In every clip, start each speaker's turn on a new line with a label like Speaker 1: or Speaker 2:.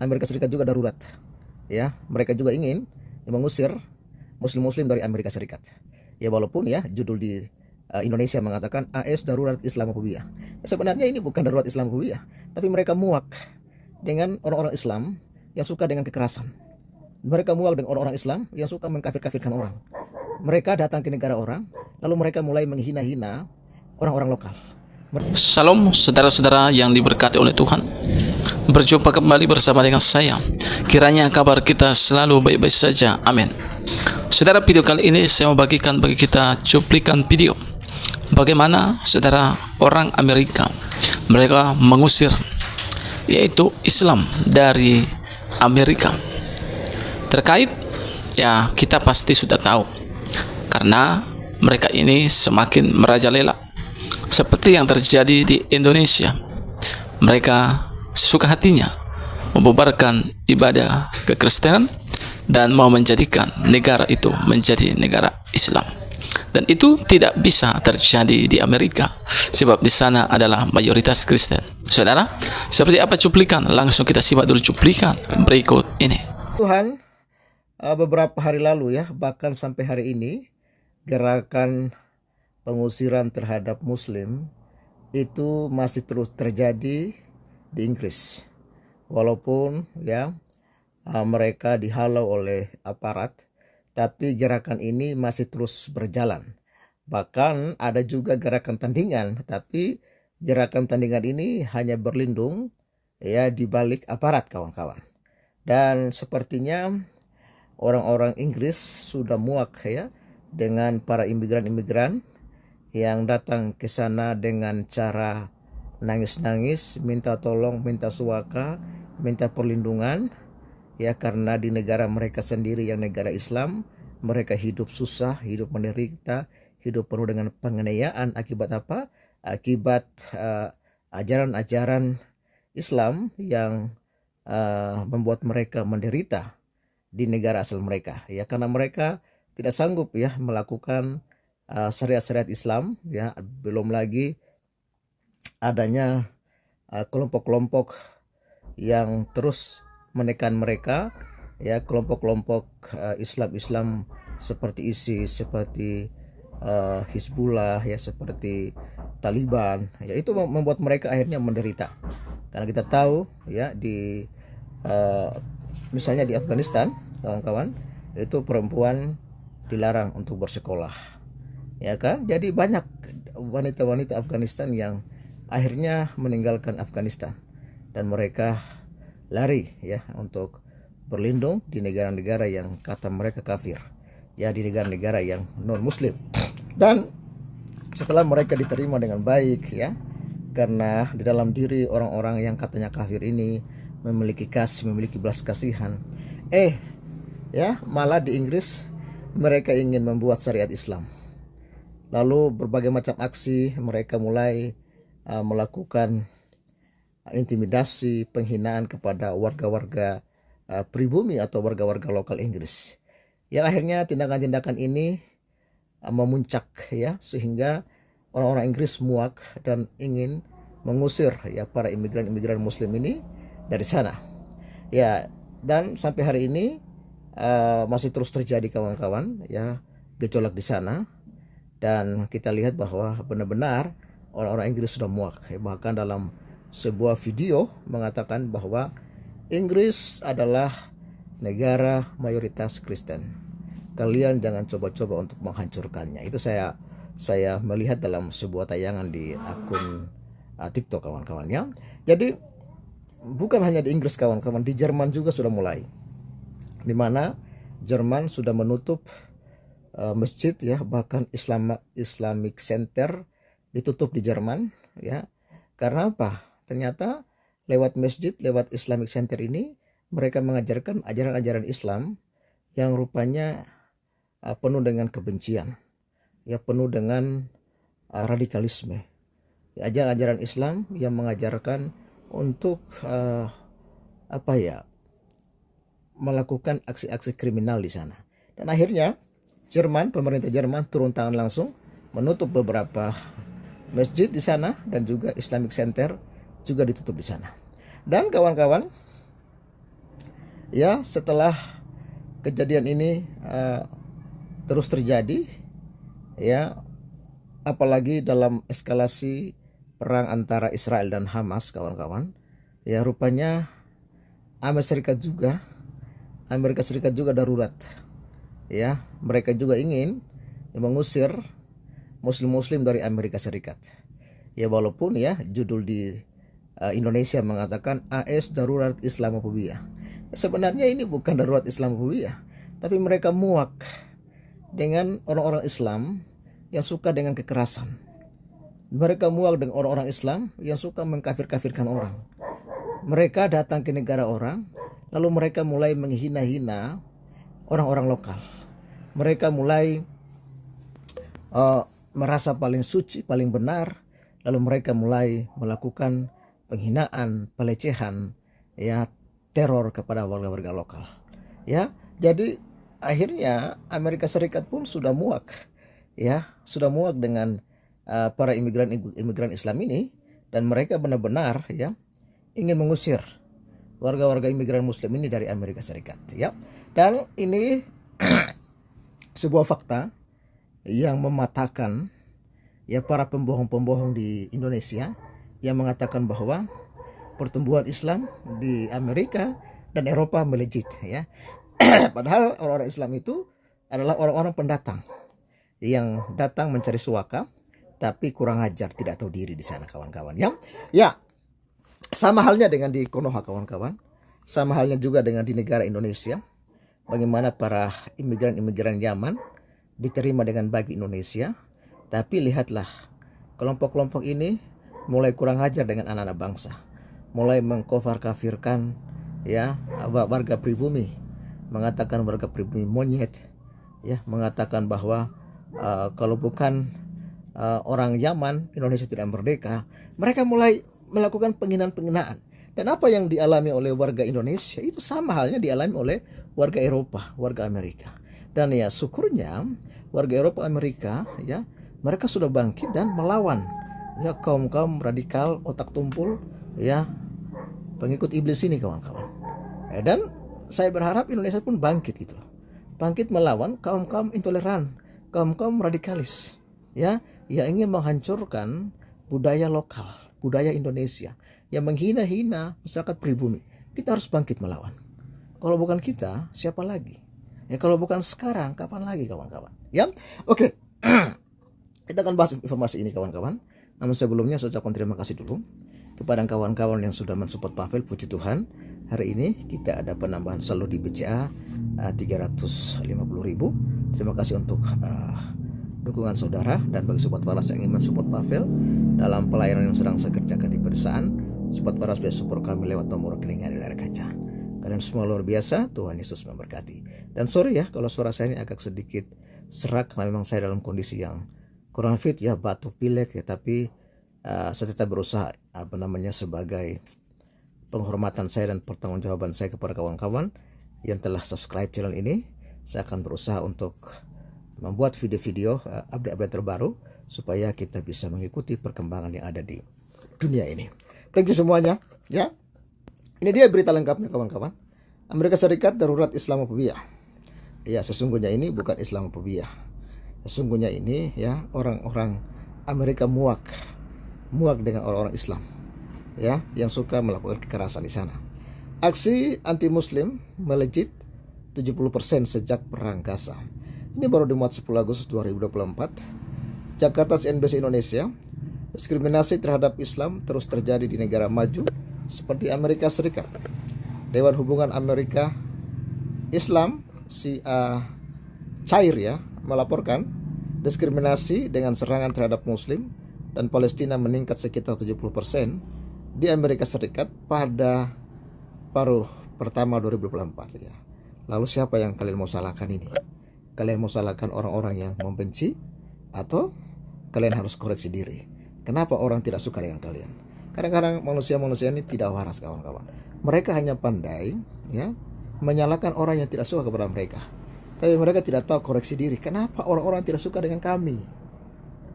Speaker 1: Amerika Serikat juga darurat. Ya, mereka juga ingin mengusir muslim-muslim dari Amerika Serikat. Ya, walaupun ya judul di Indonesia mengatakan AS darurat Islamophobia. Sebenarnya ini bukan darurat Islamophobia, tapi mereka muak dengan orang-orang Islam yang suka dengan kekerasan. Mereka muak dengan orang-orang Islam yang suka mengkafir-kafirkan orang. Mereka datang ke negara orang, lalu mereka mulai menghina-hina orang-orang lokal.
Speaker 2: Salam saudara-saudara yang diberkati oleh Tuhan. Berjumpa kembali bersama dengan saya. Kiranya kabar kita selalu baik-baik saja. Amin. Saudara, video kali ini saya mau bagikan bagi kita cuplikan video bagaimana saudara orang Amerika mereka mengusir yaitu Islam dari Amerika. Terkait ya kita pasti sudah tahu karena mereka ini semakin merajalela seperti yang terjadi di Indonesia. Mereka suka hatinya membubarkan ibadah kekristenan dan mau menjadikan negara itu menjadi negara Islam. Dan itu tidak bisa terjadi di Amerika sebab di sana adalah mayoritas Kristen. Saudara, seperti apa cuplikan? Langsung kita simak dulu cuplikan berikut ini.
Speaker 1: Tuhan, beberapa hari lalu ya, bahkan sampai hari ini, gerakan pengusiran terhadap Muslim itu masih terus terjadi di Inggris. Walaupun ya mereka dihalau oleh aparat, tapi gerakan ini masih terus berjalan. Bahkan ada juga gerakan tandingan, tapi gerakan tandingan ini hanya berlindung ya di balik aparat, kawan-kawan. Dan sepertinya orang-orang Inggris sudah muak ya dengan para imigran-imigran yang datang ke sana dengan cara nangis-nangis, minta tolong, minta suaka, minta perlindungan ya, karena di negara mereka sendiri yang negara Islam, mereka hidup susah, hidup menderita, hidup penuh dengan penganiayaan. Akibat apa? Akibat ajaran-ajaran Islam yang membuat mereka menderita di negara asal mereka ya, karena mereka tidak sanggup ya melakukan syariat-syariat Islam ya. Belum lagi adanya kelompok-kelompok yang terus menekan mereka ya, kelompok-kelompok Islam seperti ISIS, seperti Hizbullah ya, seperti Taliban ya. Itu membuat mereka akhirnya menderita. Karena kita tahu ya di misalnya di Afghanistan, kawan-kawan, itu perempuan dilarang untuk bersekolah ya kan. Jadi banyak wanita-wanita Afghanistan yang akhirnya meninggalkan Afghanistan dan mereka lari ya untuk berlindung di negara-negara yang kata mereka kafir ya, di negara-negara yang non muslim. Dan setelah mereka diterima dengan baik ya, karena di dalam diri orang-orang yang katanya kafir ini memiliki kasih, memiliki belas kasihan, ya malah di Inggris mereka ingin membuat syariat Islam. Lalu berbagai macam aksi mereka mulai melakukan intimidasi, penghinaan kepada warga-warga pribumi atau warga-warga lokal Inggris. Yang akhirnya tindakan-tindakan ini memuncak ya, sehingga orang-orang Inggris muak dan ingin mengusir ya para imigran-imigran Muslim ini dari sana. Ya, dan sampai hari ini masih terus terjadi, kawan-kawan ya, gejolak di sana. Dan kita lihat bahwa benar-benar orang-orang Inggris sudah muak. Bahkan dalam sebuah video mengatakan bahwa Inggris adalah negara mayoritas Kristen. Kalian jangan coba-coba untuk menghancurkannya. Itu saya melihat dalam sebuah tayangan di akun TikTok, kawan-kawan ya. Jadi bukan hanya di Inggris, kawan-kawan, di Jerman juga sudah mulai. Di mana Jerman sudah menutup masjid ya, bahkan Islamic Center ditutup di Jerman ya. Karena apa? Ternyata lewat masjid, lewat Islamic Center ini mereka mengajarkan ajaran-ajaran Islam yang rupanya penuh dengan kebencian ya, penuh dengan radikalisme ya, ajaran-ajaran Islam yang mengajarkan untuk melakukan aksi-aksi kriminal di sana. Dan akhirnya pemerintah Jerman turun tangan langsung menutup beberapa masjid di sana, dan juga Islamic Center juga ditutup di sana. Dan kawan-kawan, Ya, setelah kejadian ini terus terjadi, ya, apalagi dalam eskalasi perang antara Israel dan Hamas, kawan-kawan, ya rupanya Amerika Serikat juga darurat. Ya, mereka juga ingin mengusir muslim-muslim dari Amerika Serikat. Ya, walaupun ya judul di Indonesia mengatakan AS darurat Islamophobia. Sebenarnya ini bukan darurat Islamophobia, tapi mereka muak dengan orang-orang Islam yang suka dengan kekerasan. Mereka muak dengan orang-orang Islam yang suka mengkafir-kafirkan orang. Mereka datang ke negara orang, lalu mereka mulai menghina-hina orang-orang lokal. Mereka mulai merasa paling suci, paling benar, lalu mereka mulai melakukan penghinaan, pelecehan, ya, teror kepada warga-warga lokal. Ya, jadi akhirnya Amerika Serikat pun sudah muak, ya, sudah muak dengan para imigran Islam ini, dan mereka benar-benar ya ingin mengusir warga-warga imigran Muslim ini dari Amerika Serikat. Ya, dan ini sebuah fakta yang mematahkan ya para pembohong-pembohong di Indonesia yang mengatakan bahwa pertumbuhan Islam di Amerika dan Eropa melejit, ya. Padahal orang-orang Islam itu adalah orang-orang pendatang yang datang mencari suaka, tapi kurang ajar, tidak tahu diri di sana, kawan-kawan. Ya, sama halnya dengan di Konoha, kawan-kawan. Sama halnya juga dengan di negara Indonesia. Bagaimana para imigran-imigran Yaman diterima dengan baik di Indonesia, tapi lihatlah kelompok-kelompok ini mulai kurang ajar dengan anak-anak bangsa, mulai mengkafir-kafirkan ya warga pribumi, mengatakan warga pribumi monyet, ya, mengatakan bahwa kalau bukan orang Yaman, Indonesia tidak merdeka. Mereka mulai melakukan penghinaan-penghinaan. Dan apa yang dialami oleh warga Indonesia itu sama halnya dialami oleh warga Eropa, warga Amerika. Dan ya syukurnya warga Eropa, Amerika, ya, mereka sudah bangkit dan melawan ya kaum-kaum radikal otak tumpul, ya, pengikut iblis ini, kawan-kawan. Dan saya berharap Indonesia pun bangkit gitu, bangkit melawan kaum-kaum intoleran, kaum-kaum radikalis, ya, yang ingin menghancurkan budaya lokal, budaya Indonesia, yang menghina-hina masyarakat pribumi. Kita harus bangkit melawan. Kalau bukan kita, siapa lagi? Ya, kalau bukan sekarang, kapan lagi, kawan-kawan? Ya, oke. Kita akan bahas informasi ini, kawan-kawan. Namun sebelumnya saya ucapkan terima kasih dulu kepada kawan-kawan yang sudah mensupport Pavel. Puji Tuhan, hari ini kita ada penambahan saldo di BCA 350.000. Terima kasih untuk dukungan saudara, dan bagi sobat waras yang ingin mensupport Pavel dalam pelayanan yang sedang saya kerjakan di pedesaan, sobat waras bisa support kami lewat nomor rekening yang di layar kaca. Kalian semua luar biasa, Tuhan Yesus memberkati. Dan sorry ya kalau suara saya ini agak sedikit serak, karena memang saya dalam kondisi yang kurang fit, ya, batuk pilek, ya, tapi saya tetap berusaha sebagai penghormatan saya dan pertanggungjawaban saya kepada kawan-kawan yang telah subscribe channel ini. Saya akan berusaha untuk membuat video-video update-update terbaru supaya kita bisa mengikuti perkembangan yang ada di dunia ini. Thank you semuanya, ya. Ini dia berita lengkapnya, kawan-kawan. Amerika Serikat darurat Islamophobia. Ya, sesungguhnya ini bukan Islamophobia. Sesungguhnya ini ya orang-orang Amerika muak dengan orang-orang Islam, ya, yang suka melakukan kekerasan di sana. Aksi anti-Muslim melejit 70% sejak perang Gaza. Ini baru dimuat 10 Agustus 2024. Jakarta, CNBC Indonesia. Diskriminasi terhadap Islam terus terjadi di negara maju seperti Amerika Serikat. Dewan Hubungan Amerika Islam Cair, ya, melaporkan diskriminasi dengan serangan terhadap Muslim dan Palestina meningkat sekitar 70% di Amerika Serikat pada paruh pertama 2024, ya. Lalu siapa yang kalian mau salahkan ini? Kalian mau salahkan orang-orang yang membenci, atau kalian harus koreksi diri? Kenapa orang tidak suka dengan kalian? Kadang-kadang manusia-manusia ini tidak waras, kawan-kawan. Mereka hanya pandai, ya, menyalahkan orang yang tidak suka kepada mereka, tapi mereka tidak tahu koreksi diri. Kenapa orang-orang tidak suka dengan kami?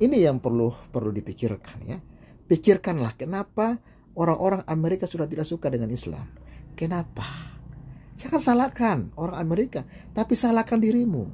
Speaker 1: Ini yang perlu dipikirkan, ya. Pikirkanlah kenapa orang-orang Amerika sudah tidak suka dengan Islam. Kenapa? Jangan salahkan orang Amerika, tapi salahkan dirimu.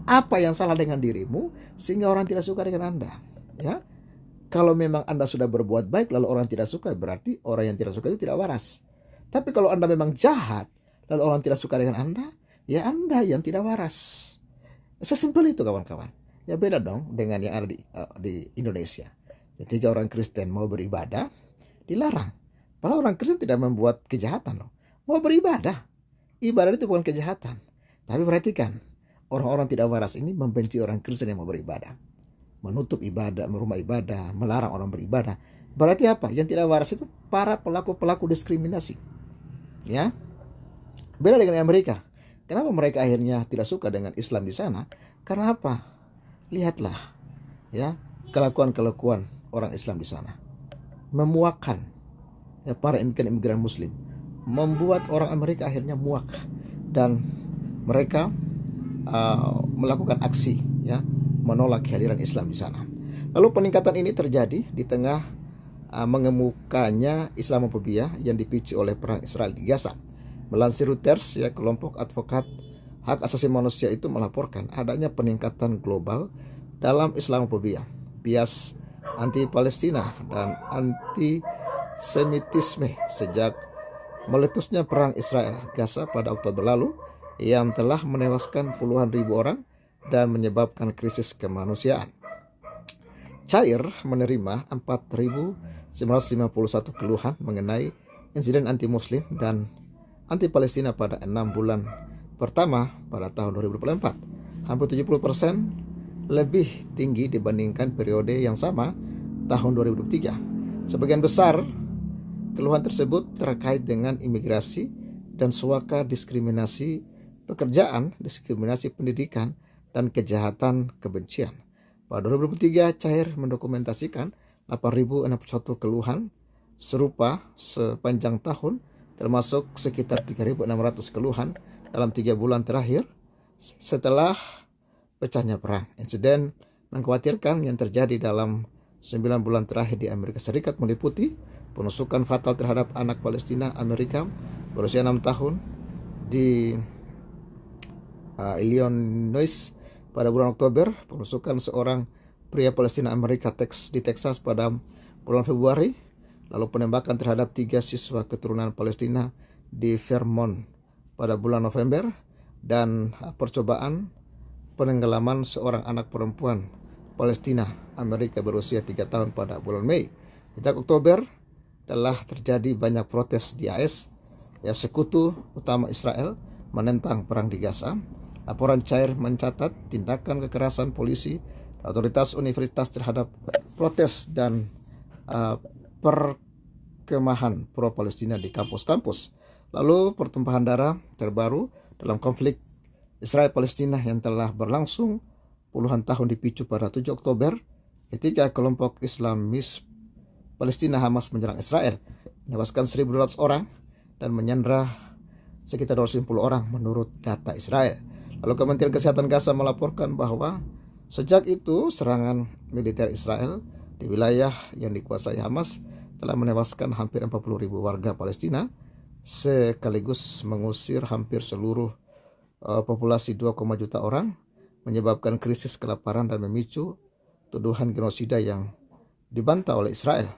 Speaker 1: Apa yang salah dengan dirimu sehingga orang tidak suka dengan Anda? Ya, kalau memang Anda sudah berbuat baik lalu orang tidak suka, berarti orang yang tidak suka itu tidak waras. Tapi kalau Anda memang jahat lalu orang tidak suka dengan Anda, ya Anda yang tidak waras. Sesimpel itu kawan-kawan. Ya beda dong dengan yang ada di Indonesia. Ketika orang Kristen mau beribadah, dilarang. Padahal orang Kristen tidak membuat kejahatan loh. Mau beribadah. Ibadah itu bukan kejahatan. Tapi perhatikan, orang-orang tidak waras ini membenci orang Kristen yang mau beribadah. Menutup ibadah, rumah ibadah, melarang orang beribadah. Berarti apa? Yang tidak waras itu para pelaku-pelaku diskriminasi. Ya. Beda dengan Amerika. Kenapa mereka akhirnya tidak suka dengan Islam di sana? Karena apa? Lihatlah ya kelakuan-kelakuan orang Islam di sana. Memuakkan ya, para imigran Muslim. Membuat orang Amerika akhirnya muak dan mereka melakukan aksi ya menolak kehadiran Islam di sana. Lalu peningkatan ini terjadi di tengah mengemukanya Islamofobia yang dipicu oleh perang Israel di Gaza. Melansir Reuters, ya, kelompok advokat hak asasi manusia itu melaporkan adanya peningkatan global dalam Islamofobia, bias anti-Palestina dan anti-Semitisme sejak meletusnya perang Israel Gaza pada Oktober lalu yang telah menewaskan puluhan ribu orang dan menyebabkan krisis kemanusiaan. Cair menerima 4.951 keluhan mengenai insiden anti-Muslim dan anti-Palestina pada 6 bulan pertama pada tahun 2024. Hampir 70% lebih tinggi dibandingkan periode yang sama tahun 2023. Sebagian besar keluhan tersebut terkait dengan imigrasi dan suaka diskriminasi pekerjaan, diskriminasi pendidikan, dan kejahatan kebencian. Pada 2023, Cair mendokumentasikan 8.061 keluhan serupa sepanjang tahun, termasuk sekitar 3.600 keluhan dalam 3 bulan terakhir setelah pecahnya perang. Insiden mengkhawatirkan yang terjadi dalam 9 bulan terakhir di Amerika Serikat meliputi penusukan fatal terhadap anak Palestina Amerika berusia 6 tahun di Illinois pada bulan Oktober, penusukan seorang pria Palestina Amerika di Texas pada bulan Februari, lalu penembakan terhadap 3 siswa keturunan Palestina di Vermont pada bulan November, dan percobaan penenggelaman seorang anak perempuan Palestina Amerika berusia 3 tahun pada bulan Mei. Sejak Oktober telah terjadi banyak protes di AS, ya, sekutu utama Israel menentang perang di Gaza. Laporan Cair mencatat tindakan kekerasan polisi, otoritas universitas terhadap protes dan perkemahan pro-Palestina di kampus-kampus. Lalu pertumpahan darah terbaru dalam konflik Israel-Palestina yang telah berlangsung puluhan tahun dipicu pada 7 Oktober ketika kelompok Islamis Palestina Hamas menyerang Israel, menewaskan 1.200 orang dan menyandra sekitar 250 orang menurut data Israel. Lalu Kementerian Kesehatan Gaza melaporkan bahwa sejak itu serangan militer Israel di wilayah yang dikuasai Hamas telah menewaskan hampir 40.000 warga Palestina sekaligus mengusir hampir seluruh populasi 2, juta orang, menyebabkan krisis kelaparan dan memicu tuduhan genosida yang dibantah oleh Israel.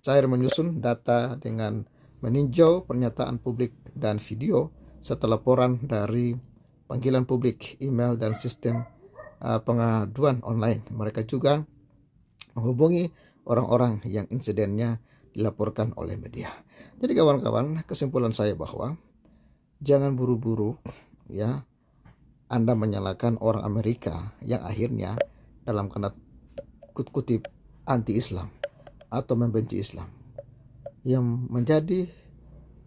Speaker 1: Cair menyusun data dengan meninjau pernyataan publik dan video serta laporan dari panggilan publik, email, dan sistem pengaduan online. Mereka juga menghubungi orang-orang yang insidennya dilaporkan oleh media. Jadi kawan-kawan, kesimpulan saya bahwa jangan buru-buru ya Anda menyalahkan orang Amerika yang akhirnya dalam kata kutip anti-Islam atau membenci Islam. Yang menjadi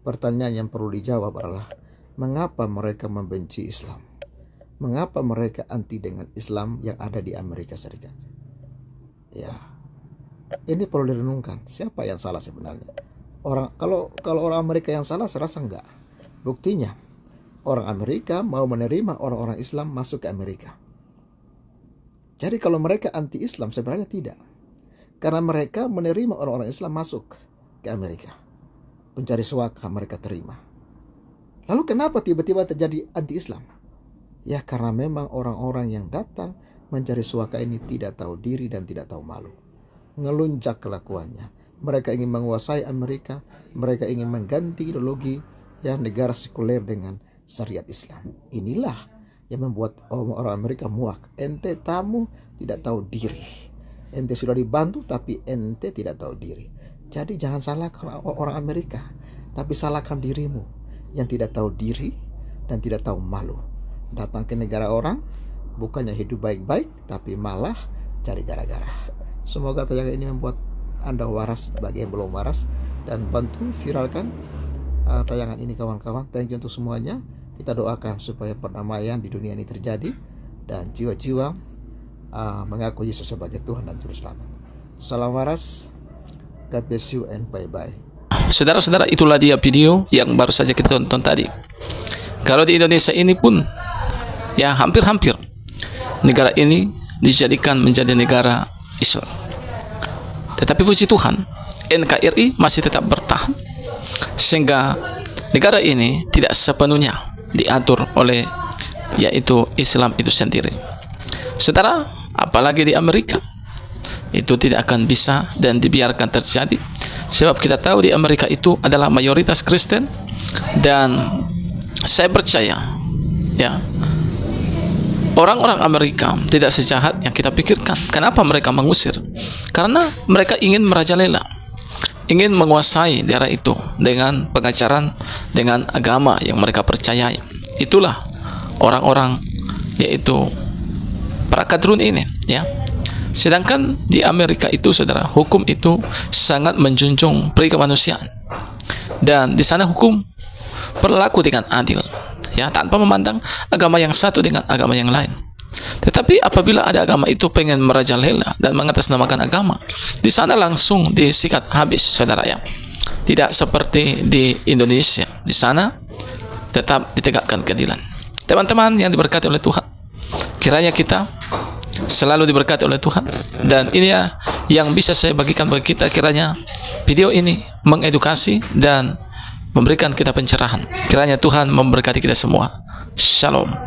Speaker 1: pertanyaan yang perlu dijawab adalah mengapa mereka membenci Islam? Mengapa mereka anti dengan Islam yang ada di Amerika Serikat? Ya, ini perlu direnungkan. Siapa yang salah sebenarnya? Kalau orang Amerika yang salah, saya rasa enggak. Buktinya, orang Amerika mau menerima orang-orang Islam masuk ke Amerika. Jadi kalau mereka anti-Islam, sebenarnya tidak. Karena mereka menerima orang-orang Islam masuk ke Amerika. Pencari suaka mereka terima. Lalu kenapa tiba-tiba terjadi anti-Islam? Ya karena memang orang-orang yang datang mencari suaka ini tidak tahu diri dan tidak tahu malu. Ngelunjak kelakuannya. Mereka ingin menguasai Amerika. Mereka ingin mengganti ideologi negara sekuler dengan syariat Islam. Inilah yang membuat orang Amerika muak. Ente tamu tidak tahu diri. Ente sudah dibantu tapi ente tidak tahu diri. Jadi jangan salahkan orang Amerika, tapi salahkan dirimu yang tidak tahu diri dan tidak tahu malu. Datang ke negara orang, bukannya hidup baik-baik, tapi malah cari gara-gara. Semoga tayangan ini membuat Anda waras bagi yang belum waras, dan bantu viralkan tayangan ini kawan-kawan. Thank you untuk semuanya. Kita doakan supaya perdamaian di dunia ini terjadi dan jiwa-jiwa mengaku Yesus sebagai Tuhan dan Juru Selamat. Salam waras. God bless you and bye-bye.
Speaker 2: Saudara-saudara, itulah dia video yang baru saja kita tonton tadi. Kalau di Indonesia ini pun, ya hampir-hampir negara ini dijadikan menjadi negara Islam. Tetapi puji Tuhan, NKRI masih tetap bertahan, sehingga negara ini tidak sepenuhnya diatur oleh yaitu Islam itu sendiri. Saudara, apalagi di Amerika, itu tidak akan bisa dan dibiarkan terjadi, sebab kita tahu di Amerika itu adalah mayoritas Kristen, dan saya percaya ya orang-orang Amerika tidak sejahat yang kita pikirkan. Kenapa mereka mengusir? Karena mereka ingin merajalela, ingin menguasai daerah itu dengan pengajaran, dengan agama yang mereka percayai. Itulah orang-orang yaitu para kadrun ini, ya. Sedangkan di Amerika itu, saudara, hukum itu sangat menjunjung peri kemanusiaan, dan di sana hukum berlaku dengan adil, ya, tanpa memandang agama yang satu dengan agama yang lain. Tetapi apabila ada agama itu pengen merajalela dan mengatasnamakan agama, di sana langsung disikat habis, saudara, ya. Tidak seperti di Indonesia. Di sana tetap ditegakkan keadilan. Teman-teman yang diberkati oleh Tuhan, kiranya kita selalu diberkati oleh Tuhan, dan ini ya yang bisa saya bagikan bagi kita. Kiranya video ini mengedukasi dan memberikan kita pencerahan. Kiranya Tuhan memberkati kita semua. Shalom.